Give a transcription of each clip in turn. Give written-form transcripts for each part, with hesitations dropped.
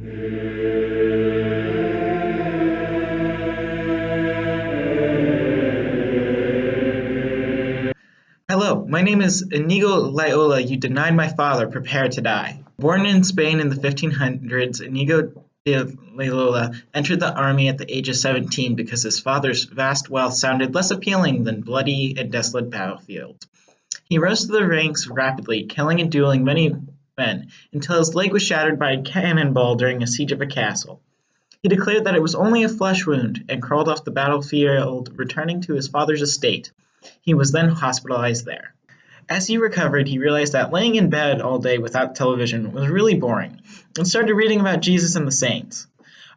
Hello, my name is Inigo Loyola. You denied my father. Prepare to die. Born in Spain in the 1500s, Inigo de Loyola entered the army at the age of 17 because his father's vast wealth sounded less appealing than bloody and desolate battlefields. He rose through the ranks rapidly, killing and dueling many men, until his leg was shattered by a cannonball during a siege of a castle. He declared that it was only a flesh wound and crawled off the battlefield, returning to his father's estate. He was then hospitalized there. As he recovered, he realized that laying in bed all day without television was really boring, and started reading about Jesus and the saints.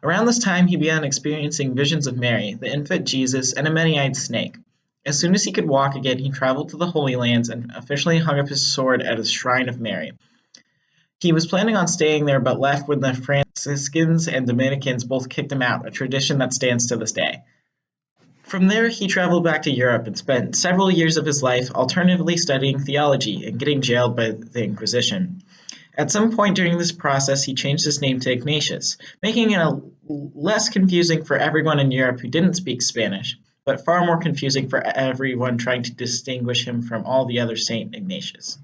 Around this time, he began experiencing visions of Mary, the infant Jesus, and a many-eyed snake. As soon as he could walk again, he traveled to the Holy Lands and officially hung up his sword at the shrine of Mary. He was planning on staying there but left when the Franciscans and Dominicans both kicked him out, a tradition that stands to this day. From there, he traveled back to Europe and spent several years of his life alternatively studying theology and getting jailed by the Inquisition. At some point during this process, he changed his name to Ignatius, making it less confusing for everyone in Europe who didn't speak Spanish, but far more confusing for everyone trying to distinguish him from all the other Saint Ignatius.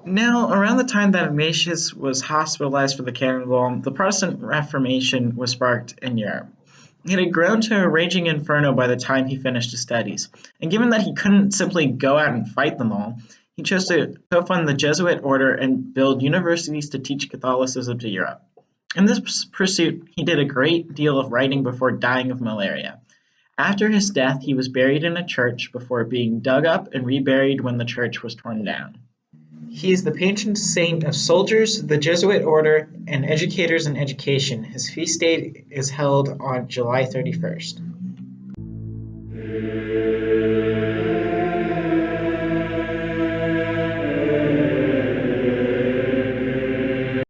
Now, around the time that Ignatius was hospitalized for the cannonball, the Protestant Reformation was sparked in Europe. It had grown to a raging inferno by the time he finished his studies, and given that he couldn't simply go out and fight them all, he chose to co-fund the Jesuit order and build universities to teach Catholicism to Europe. In this pursuit, he did a great deal of writing before dying of malaria. After his death, he was buried in a church before being dug up and reburied when the church was torn down. He is the patron saint of soldiers, the Jesuit order, and educators in education. His feast day is held on July 31st.